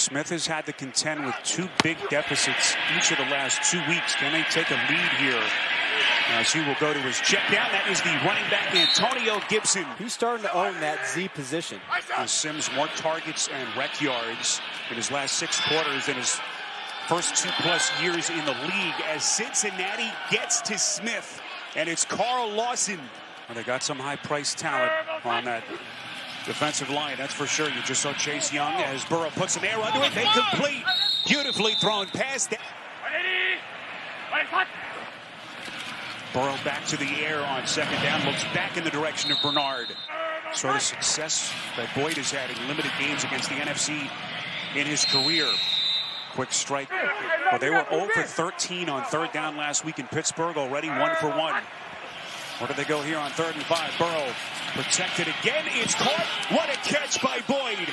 Smith has had to contend with two big deficits each of the last 2 weeks. Can they take a lead here? As he will go to his check down. That is the running back, Antonio Gibson. He's starting to own that Z position. Sims more targets and rec yards in his last 6 quarters than his first 2+ years in the league, as Cincinnati gets to Smith. And it's Carl Lawson. Well, they got some high-priced talent on that defensive line, that's for sure. You just saw Chase Young as Burrow puts some air under it. They complete. Beautifully thrown pass. Burrow back to the air on second down. Looks back in the direction of Bernard. Sort of success that Boyd has had in limited games against the NFC in his career. Quick strike. Well, they were 0 for 13 on third down last week in Pittsburgh. Already 1 for 1. Where do they go here on 3rd and 5? Burrow protected again. It's caught. What a catch by Boyd.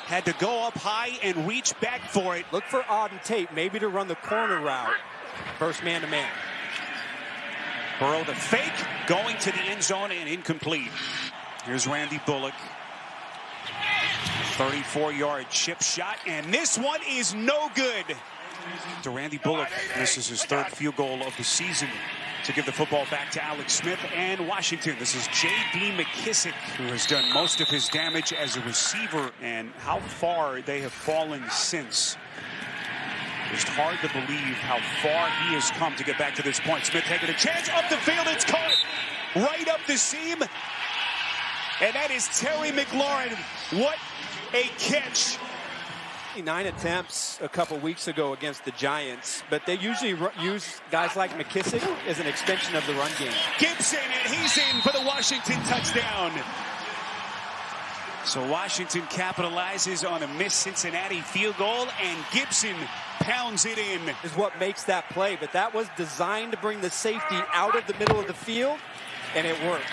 Had to go up high and reach back for it. Look for Auden Tate, maybe to run the corner route. First man-to-man. Burrow the fake, going to the end zone and incomplete. Here's Randy Bullock. 34-yard chip shot, and this one is no good. To Randy Bullock, this is his 3rd field goal of the season to give the football back to Alex Smith and Washington. This is J.D. McKissick, who has done most of his damage as a receiver, and how far they have fallen since. Just hard to believe how far he has come to get back to this point. Smith taking a chance up the field. It's caught right up the seam. And that is Terry McLaurin. What a catch. 9 attempts a couple weeks ago against the Giants, but they usually use guys like McKissick as an extension of the run game. Gibson, and he's in for the Washington touchdown. So Washington capitalizes on a missed Cincinnati field goal, and Gibson pounds it in. Is what makes that play, but that was designed to bring the safety out of the middle of the field, and it worked.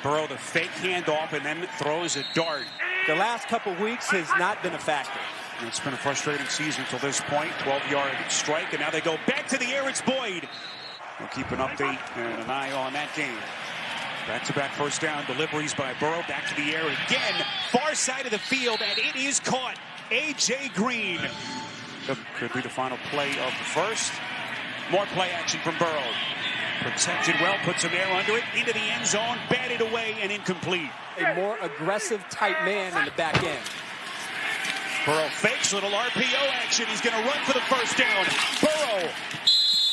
Burrow the fake handoff and then throws a dart. The last couple weeks has not been a factor. It's been a frustrating season till this point. 12-yard strike, and now they go back to the air. It's Boyd. We'll keep an update and an eye on that game. Back-to-back first down deliveries by Burrow. Back to the air again. Far side of the field, and it is caught. A.J. Green. Could be the final play of the first. More play action from Burrow. Protected well, puts some air under it, into the end zone, batted away and incomplete. A more aggressive tight man in the back end. Burrow fakes, little RPO action. He's going to run for the first down. Burrow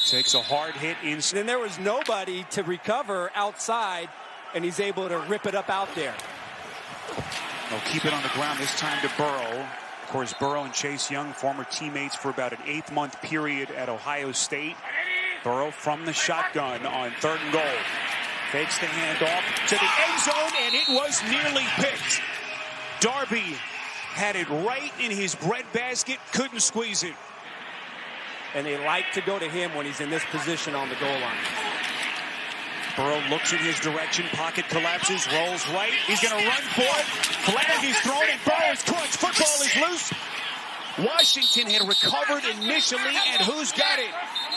takes a hard hit in. And there was nobody to recover outside, and he's able to rip it up out there. They'll keep it on the ground this time to Burrow. Of course, Burrow and Chase Young, former teammates for about an 8-month period at Ohio State. Burrow from the shotgun on 3rd and goal. Fakes the handoff to the end zone, and it was nearly picked. Darby had it right in his breadbasket, couldn't squeeze it. And they like to go to him when he's in this position on the goal line. Burrow looks in his direction, pocket collapses, rolls right. He's going to run for it. Flag is thrown, and Burrow's caught. Football is loose. Washington had recovered initially, and who's got it?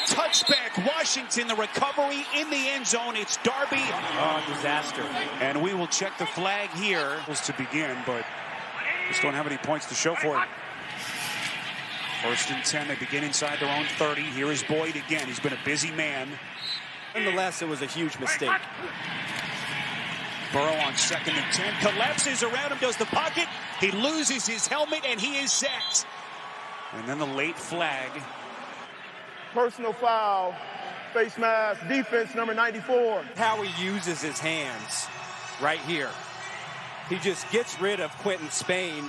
Touchback, Washington, the recovery in the end zone. It's Darby. Oh, disaster. And we will check the flag here to begin, but just don't have any points to show for it. 1st and 10, they begin inside their own 30. Here is Boyd again. He's been a busy man. Nonetheless, it was a huge mistake. Burrow on 2nd and 10, collapses around him, goes the pocket. He loses his helmet, and he is sacked. And then the late flag. Personal foul, face mask, defense number 94. How he uses his hands right here. He just gets rid of Quentin Spain.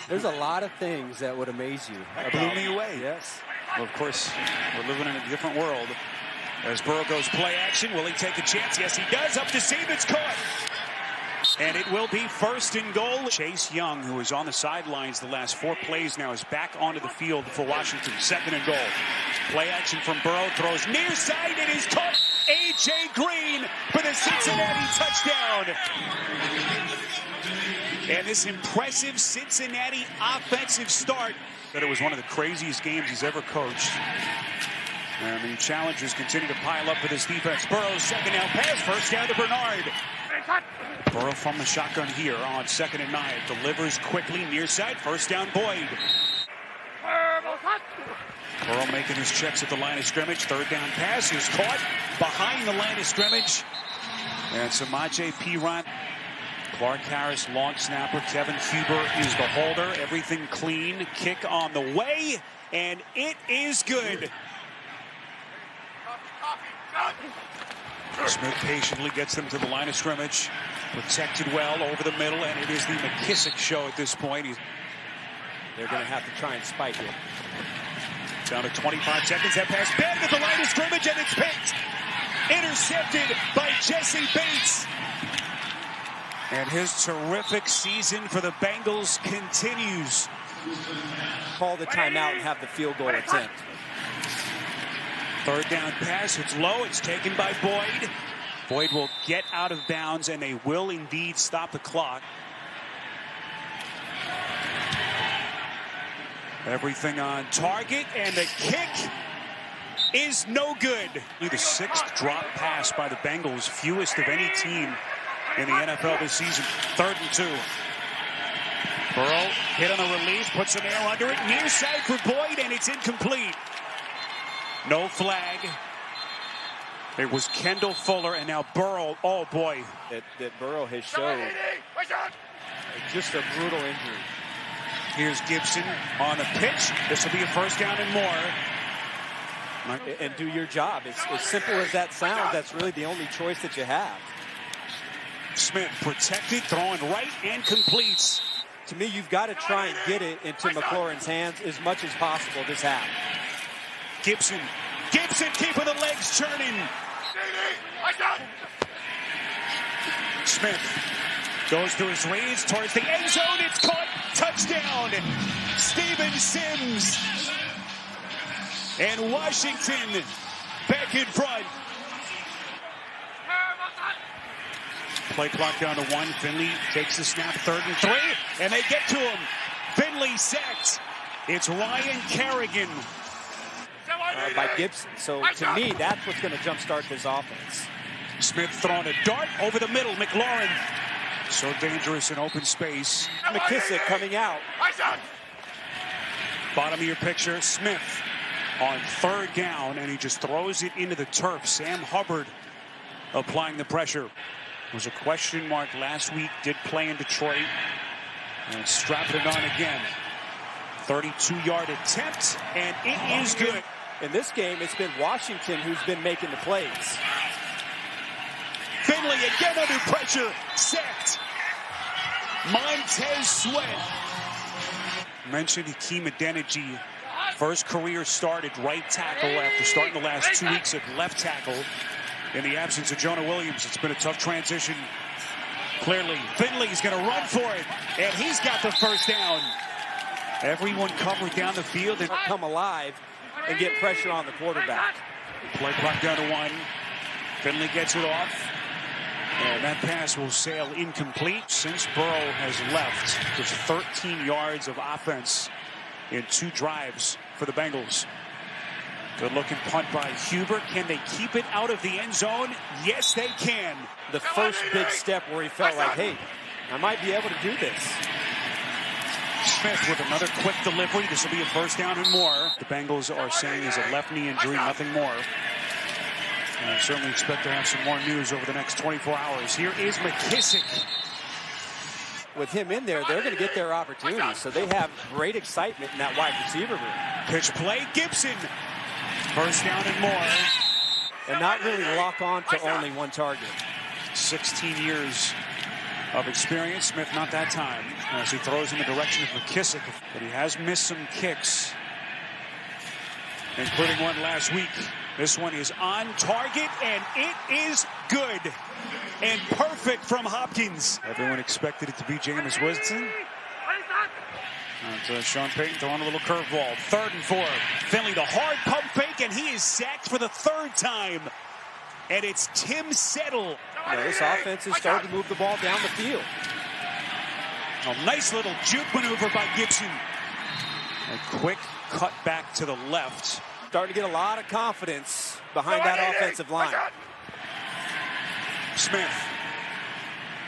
There's a lot of things that would amaze you. That blew me away. Yes. Well, of course, we're living in a different world. As Burrow goes play action, will he take a chance? Yes, he does. Up to seam, it's caught. And it will be 1st and goal. Chase Young, who is on the sidelines the last 4 plays now, is back onto the field for Washington. 2nd and goal. Play action from Burrow. Throws near side. It is caught. A.J. Green for the Cincinnati touchdown. And this impressive Cincinnati offensive start. That it was one of the craziest games he's ever coached. And the challengers continue to pile up for this defense. Burrow's 2nd down pass. 1st down to Bernard. Burrow from the shotgun here on 2nd and 9. Delivers quickly, near side. First down, Boyd. Burrow making his checks at the line of scrimmage. 3rd down pass is caught behind the line of scrimmage. And Samaje Perine. Clark Harris, long snapper. Kevin Huber is the holder. Everything clean. Kick on the way. And it is good. Smith patiently gets them to the line of scrimmage. Protected well over the middle. And it is the McKissick show at this point. They're going to have to try and spike it. Down to 25 seconds. That pass back at the line of scrimmage. And it's picked. Intercepted by Jesse Bates. And his terrific season for the Bengals continues. Call the timeout and have the field goal attempt. 3rd down pass. It's low. It's taken by Boyd. Boyd will get out of bounds, and they will indeed stop the clock. Everything on target, and the kick is no good. The 6th drop pass by the Bengals, fewest of any team in the NFL this season. 3rd and 2. Burrow hit on the release, puts some air under it, near side for Boyd, and it's incomplete. No flag. It was Kendall Fuller, and now Burrow. Oh boy, that Burrow has showed just a brutal injury. Here's Gibson on the pitch. This will be a 1st down and more. And do your job. It's as simple as that sounds. That's really the only choice that you have. Smith protected, throwing right, and completes. To me, you've got to try and get it into McLaurin's hands as much as possible this half. Gibson keeping the legs churning. Smith goes through his reads towards the end zone. It's caught. Touchdown. Steven Sims. And Washington back in front. Play clock down to 1. Finley takes the snap. 3rd and 3. And they get to him. Finley sacked. It's Ryan Kerrigan. By Gibson. So to me, that's what's going to jumpstart this offense. Smith throwing a dart over the middle. McLaurin. So dangerous in open space. McKissick coming out. Bottom of your picture. Smith on 3rd down, and he just throws it into the turf. Sam Hubbard applying the pressure. Was a question mark last week. Did play in Detroit. And strapped it on again. 32-yard attempt, and it is good. In this game, it's been Washington who's been making the plays. Finley again under pressure. Sacked. Montez Sweat. Mentioned Hakeem Adeniji. First career start at right tackle after starting the last 2 weeks at left tackle. In the absence of Jonah Williams, it's been a tough transition. Clearly, Finley's going to run for it, and he's got the 1st down. Everyone covered down the field and come alive and get pressure on the quarterback. Play clock down to 1. Finley gets it off. And that pass will sail incomplete. Since Burrow has left, there's 13 yards of offense in 2 drives for the Bengals. Good looking punt by Huber. Can they keep it out of the end zone? Yes, they can. The first big step where he felt like, hey, I might be able to do this. Smith with another quick delivery. This will be a 1st down and more. The Bengals are saying is a left knee injury, nothing more. And I certainly expect to have some more news over the next 24 hours. Here is McKissick. With him in there, they're going to get their opportunity. So they have great excitement in that wide receiver room. Pitch play, Gibson. 1st down and more. And not really lock on to only 1 target. 16 years of experience. Smith not that time as he throws in the direction of McKissick. But he has missed some kicks, including one last week. This one is on target, and it is good and perfect from Hopkins. Everyone expected it to be Jameis Winston. And Sean Payton throwing a little curveball. 3rd and 4. Finley, the hard pump fake, and he is sacked for the 3rd time. And it's Tim Settle. This offense is starting to move the ball down the field. A nice little juke maneuver by Gibson. A quick cut back to the left. Starting to get a lot of confidence behind that offensive line. Smith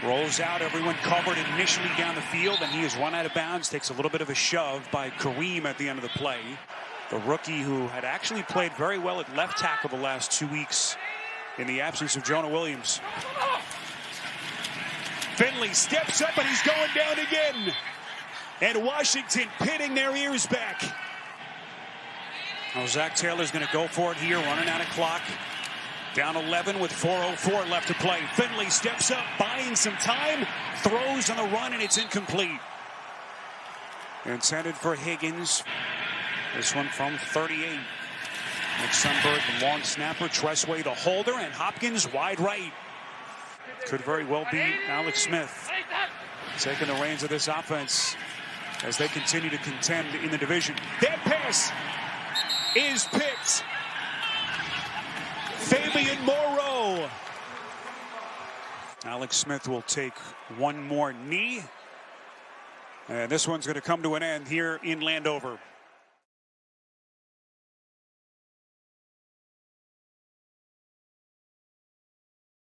Rolls out, everyone covered initially down the field, and he is run out of bounds. Takes a little bit of a shove by Kareem at the end of the play. The rookie who had actually played very well at left tackle the last 2 weeks in the absence of Jonah Williams. Finley steps up, and he's going down again. And Washington pitting their ears back. Now Zach Taylor's going to go for it here, running out of clock. Down 11 with 4:04 left to play. Finley steps up, buying some time, throws on the run, and it's incomplete. Intended for Higgins. This one from 38. Nick Sundberg, the long snapper. Tressway, the holder, and Hopkins wide right. Could very well be Alex Smith taking the reins of this offense as they continue to contend in the division. That pass is picked. Fabian Moreau. Alex Smith will take one more knee. And this one's going to come to an end here in Landover.